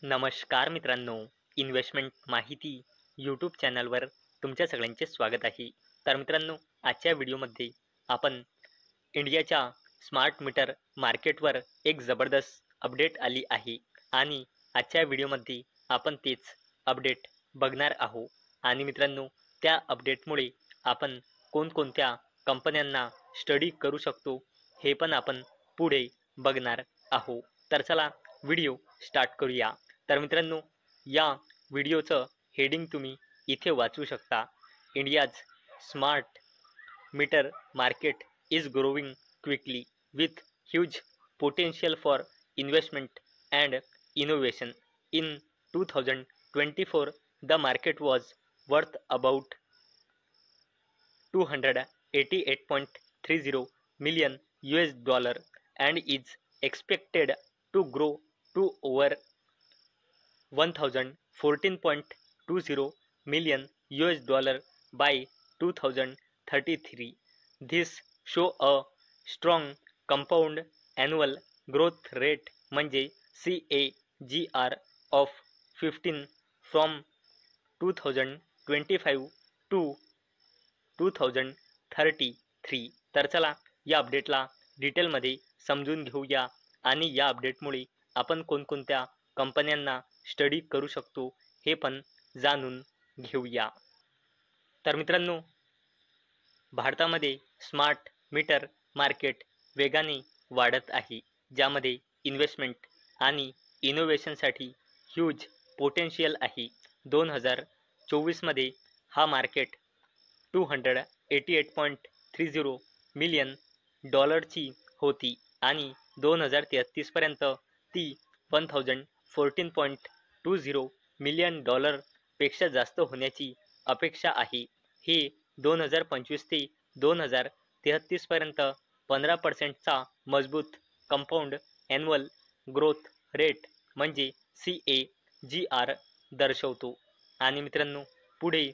नमस्कार मित्रांनो, इन्व्हेस्टमेंट माहिती यूट्यूब चॅनलवर तुमच्या सगळ्यांचे स्वागत आहे. तर मित्रांनो, आजच्या व्हिडिओमध्ये आपण इंडियाच्या स्मार्ट मीटर मार्केटवर एक जबरदस्त अपडेट आली आहे आणि आजच्या व्हिडिओमध्ये आपण तेच अपडेट बघणार आहोत. आणि मित्रांनो, त्या अपडेटमुळे आपण कोणकोणत्या कंपन्यांना स्टडी करू शकतो हे पण आपण पुढे बघणार आहोत. तर चला व्हिडिओ स्टार्ट करूया. तर मित्रांनो, या व्हिडिओचं हेडिंग तुम्ही इथे वाचू शकता. India's smart meter market is growing quickly with huge potential for investment and innovation. In 2024, the market was worth about $288.30 million and is expected to grow to over $1,014.20 million by 2033. This show a strong compound annual growth rate म्हणजे CAGR of 15 from 2025 to 2033. तर चला या अपडेटला डिटेलमध्ये समजून घेऊया आणि या अपडेटमुळे आपण कोणकोणत्या कंपन्यांना स्टडी करू शकतो हे पण जाणून घेऊया. तर मित्रांनो, भारतामध्ये स्मार्ट मीटर मार्केट वेगाने वाढत आहे, ज्यामध्ये इन्व्हेस्टमेंट आणि इनोव्हेशनसाठी ह्यूज पोटेन्शियल आहे. 2024मध्ये हा मार्केट $288.30 मिलियन ची होती आणि 2033पर्यंत ती $1,014.20 मिलियन पेक्षा जास्त होण्याची अपेक्षा आहे. हे 2025 ते 2033 पर्यंत 15%चा मजबूत कंपाऊंड ॲन्युअल ग्रोथ रेट म्हणजे CAGR दर्शवतो. आणि मित्रांनो, पुढे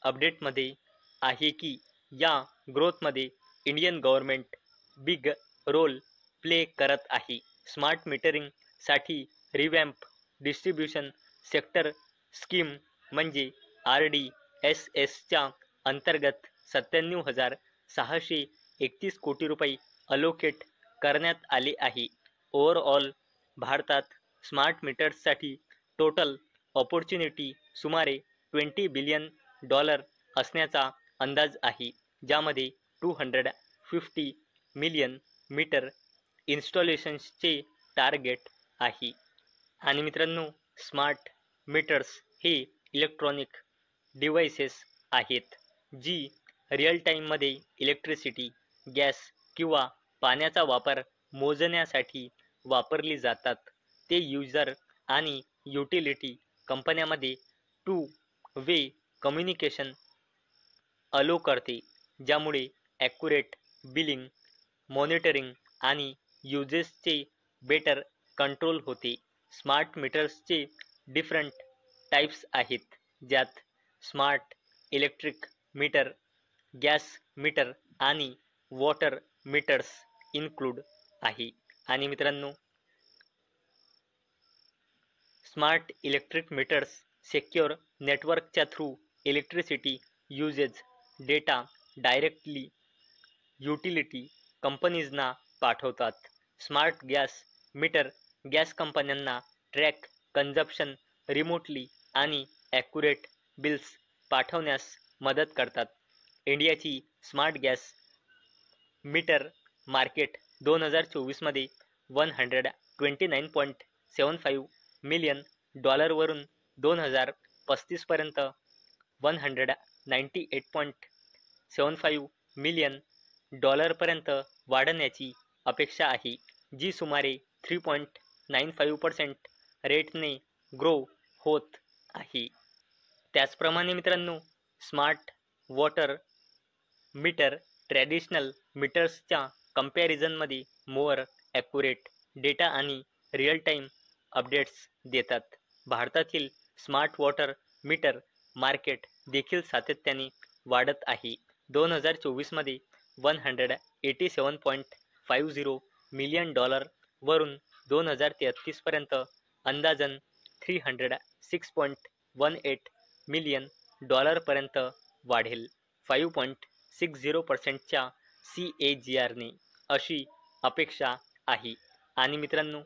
अपडेटमध्ये आहे की या ग्रोथमध्ये Indian government big role play करत आहे. स्मार्ट मीटरिंगसाठी रिवॅम्प डिस्ट्रीब्युशन सेक्टर स्कीम म्हणजे RDSSच्या अंतर्गत 97,631 कोटी रुपये अलोकेट करण्यात आले आहे. ओव्हरऑल भारतात स्मार्ट मीटर्ससाठी टोटल ऑपॉर्च्युनिटी सुमारे $20 बिलियन असण्याचा अंदाज आहे, ज्यामध्ये 250 मिलियन मीटर इन्स्टॉलेशन्सचे टार्गेट आहे. आणि मित्रांनो, स्मार्ट मीटर्स हे इलेक्ट्रॉनिक डिव्हाइसेस आहेत जी रिअल टाईममध्ये इलेक्ट्रिसिटी, गॅस किंवा पाण्याचा वापर मोजण्यासाठी वापरली जातात. ते युजर आणि युटिलिटी कंपन्यांमध्ये टू वे कम्युनिकेशन अलो करते, ज्यामुळे ॲक्युरेट बिलिंग, मॉनिटरिंग आणि युजेसचे बेटर कंट्रोल होते. स्मार्ट मीटर्सचे डिफरंट टाईप्स आहेत, ज्यात smart electric meter, gas meter आणि वॉटर मीटर्स इन्क्लूड आहे. आणि मित्रांनो, स्मार्ट इलेक्ट्रिक मीटर्स सेक्युअर नेटवर्कच्या through electricity usage data directly utility कंपनीजना पाठवतात. स्मार्ट गॅस मीटर गॅस कंपन्यांना ट्रॅक कन्झप्शन रिमोटली आणि ॲक्युरेट बिल्स पाठवण्यास मदत करतात. इंडियाची स्मार्ट गॅस मीटर मार्केट 2024मध्ये $129.75 मिलियन वरून 2035 पर्यंत $198.75 मिलियन पर्यंत वाढण्याची अपेक्षा आहे, जी सुमारे 3.95% रेटने ग्रो होत आहे. त्याचप्रमाणे मित्रांनो, स्मार्ट वॉटर मीटर ट्रॅडिशनल मीटर्सच्या कंपॅरिझनमध्ये मोर ॲक्युरेट डेटा आणि रिअल टाईम अपडेट्स देतात. भारतातील स्मार्ट वॉटर मीटर मार्केट देखील सातत्याने वाढत आहे. 2024मध्ये $187.50 मिलियन वरून 2033 पर्यंत अंदाजन $306.18 मिलियन पर्यंत वाढेल 5.60%च्या CAGRने अशी अपेक्षा आहे. आणि मित्रांनो,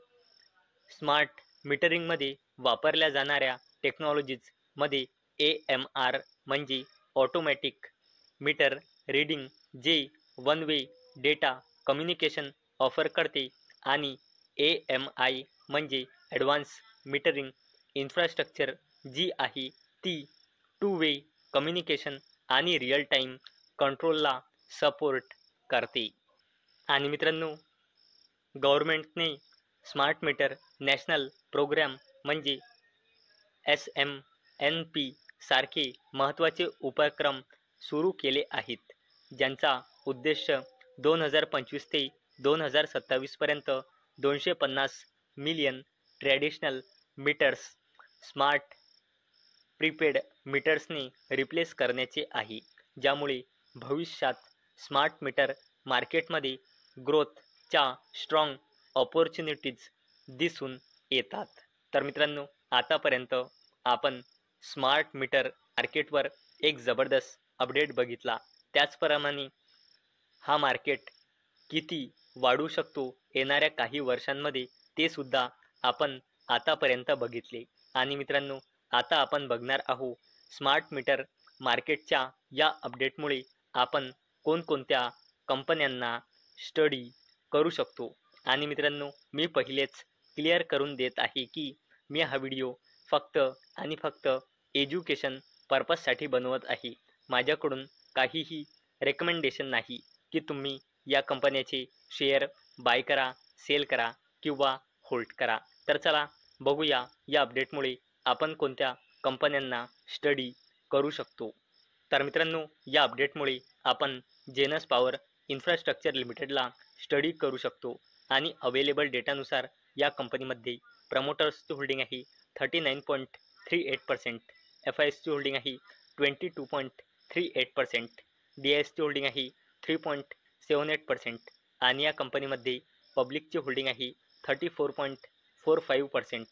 स्मार्ट मीटरिंगमध्ये वापरल्या जाणाऱ्या टेक्नॉलॉजीजमध्ये AMR म्हणजे ऑटोमॅटिक मीटर रीडिंग, जे one way data communication offer करते, आणि AMI म्हणजे ॲडव्हान्स मीटरिंग इन्फ्रास्ट्रक्चर, जी आहे ती टू वे कम्युनिकेशन आणि रिअल टाईम कंट्रोलला सपोर्ट करते. आणि मित्रांनो, गव्हर्नमेंटने स्मार्ट मीटर नॅशनल प्रोग्राम म्हणजे SMNP सारखे महत्त्वाचे उपक्रम सुरू केले आहेत, ज्यांचा उद्देश 2025 ते 2027 पर्यंत 250 million traditional meters smart prepaid मीटर्सने रिप्लेस करण्याचे आहे, ज्यामुळे भविष्यात स्मार्ट मीटर मार्केटमध्ये ग्रोथच्या स्ट्रॉंग ऑपॉर्च्युनिटीज दिसून येतात. तर मित्रांनो, आतापर्यंत आपण स्मार्ट मीटर मार्केटवर एक जबरदस्त अपडेट बघितला. त्याचप्रमाणे हा मार्केट किती वाढू शकतो येणाऱ्या काही वर्षांमध्ये, ते सुद्धा आपण आतापर्यंत बघितले. आणि मित्रांनो, आता आपण बघणार आहोत स्मार्ट मीटर मार्केटच्या या अपडेटमुळे आपण कोणकोणत्या कंपन्यांना स्टडी करू शकतो. आणि मित्रांनो, मी पहिलेच क्लिअर करून देत आहे की मी हा व्हिडिओ फक्त आणि फक्त एज्युकेशन पर्पजसाठी बनवत आहे. माझ्याकडून काहीही रेकमेंडेशन नाही की तुम्ही या कंपन्याचे शेअर बाय करा, सेल करा किंवा होल्ड करा. तर चला बघूया या अपडेटमुळे आपण कोणत्या कंपन्यांना स्टडी करू शकतो. तर मित्रांनो, या अपडेटमुळे आपण जेनस पॉवर इन्फ्रास्ट्रक्चर लिमिटेडला स्टडी करू शकतो. आणि अवेलेबल डेटानुसार या कंपनीमध्ये प्रमोटर्सची होल्डिंग आहे 39.38%, FISची होल्डिंग आहे 22.38%, DISची होल्डिंग आहे 3.78%, आणि या कंपनीमध्ये पब्लिकची होल्डिंग आहे 34.45%.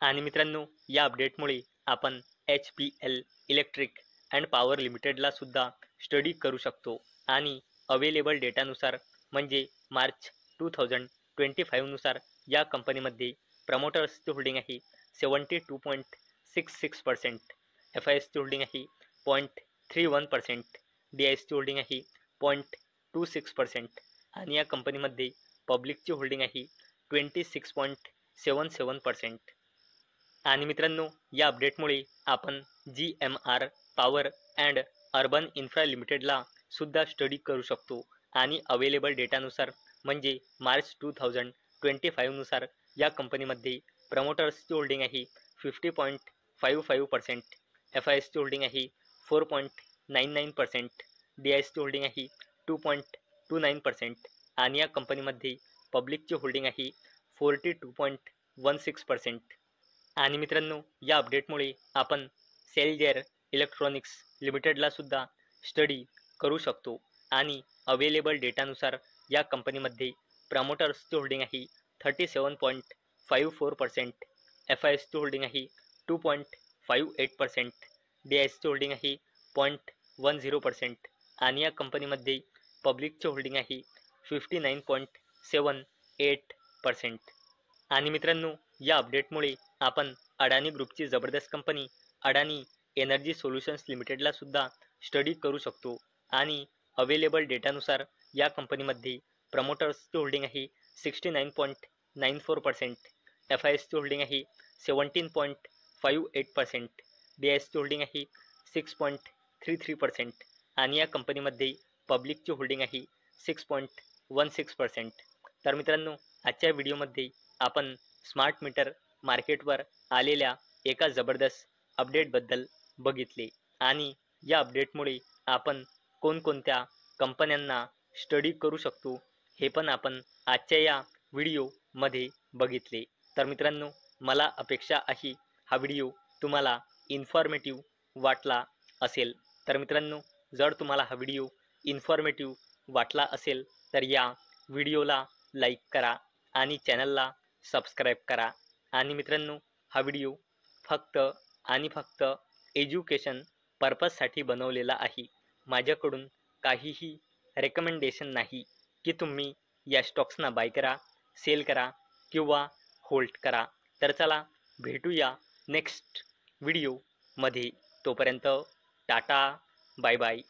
आणि मित्रांनो, या अपडेटमुळे आपण HPL इलेक्ट्रिक अँड पॉवर लिमिटेडला सुद्धा स्टडी करू शकतो. आणि अवेलेबल डेटानुसार म्हणजे मार्च 2025 नुसार या कंपनीमध्ये प्रमोटर्सची होल्डिंग आहे 72.66%, FISची होल्डिंग आहे 0.31%, DISची होल्डिंग आहे 0.26%, आणि या कंपनीमध्ये पब्लिकची होल्डिंग आहे 26.77%. आणि मित्रांनो, या अपडेटमुळे आपण GMR power and urban infra लिमिटेडला सुद्धा स्टडी करू शकतो. आणि अवेलेबल डेटानुसार म्हणजे मार्च 2025 नुसार या कंपनीमध्ये प्रमोटर्सची होल्डिंग आहे 50.55%, FISची होल्डिंग आहे 4.99%, DISची होल्डिंग आहे 2.29%, आणि या कंपनीमध्ये पब्लिकची होल्डिंग आहे 42.16%. आणि मित्रांनो, या अपडेटमुळे आपण सेल्जेर इलेक्ट्रॉनिक्स लिमिटेडला सुद्धा स्टडी करू शकतो. आणि अवेलेबल डेटानुसार या कंपनीमध्ये प्रमोटर्सची होल्डिंग आहे 37.54%, FISची होल्डिंग आहे 2.58%, DISची होल्डिंग आहे 0.10%, आणि या कंपनीमध्ये पब्लिकची होल्डिंग आहे 59.78%. आणि मित्रांनो, या अपडेटमुळे आपण अडानी ग्रुपची जबरदस्त कंपनी अडानी एनर्जी सोल्युशन्स लिमिटेडला सुद्धा स्टडी करू शकतो. आणि अवेलेबल डेटानुसार या कंपनीमध्ये प्रमोटर्सची होल्डिंग आहे 69.94%, FISची होल्डिंग आहे 17.58%, DISची होल्डिंग आहे 6.33%, आणि या कंपनीमध्ये पब्लिकची होल्डिंग आहे 6.16%. तर मित्रांनो, आजच्या व्हिडिओमध्ये आपण स्मार्ट मीटर मार्केटवर आलेल्या एका जबरदस्त अपडेटबद्दल बघितले. आणि या अपडेटमुळे आपण कोणकोणत्या कंपन्यांना स्टडी करू शकतो हे पण आपण आजच्या या व्हिडिओमध्ये बघितले. तर मित्रांनो, मला अपेक्षा आहे हा व्हिडिओ तुम्हाला इन्फॉर्मेटिव्ह वाटला असेल. तर मित्रांनो, जर तुम्हाला हा व्हिडिओ इन्फॉर्मेटिव्ह वाटला असेल तर या व्हिडिओला लाईक करा आणि चॅनलला सबस्क्राईब करा. आणि मित्रांनो, हा व्हिडिओ फक्त आणि फक्त एज्युकेशन पर्पजसाठी बनवलेला आहे. माझ्याकडून काहीही रेकमेंडेशन नाही की तुम्ही या स्टॉक्सना बाय करा, सेल करा किंवा होल्ड करा. तर चला भेटूया नेक्स्ट व्हिडिओमध्ये. तोपर्यंत टाटा, बाय बाय.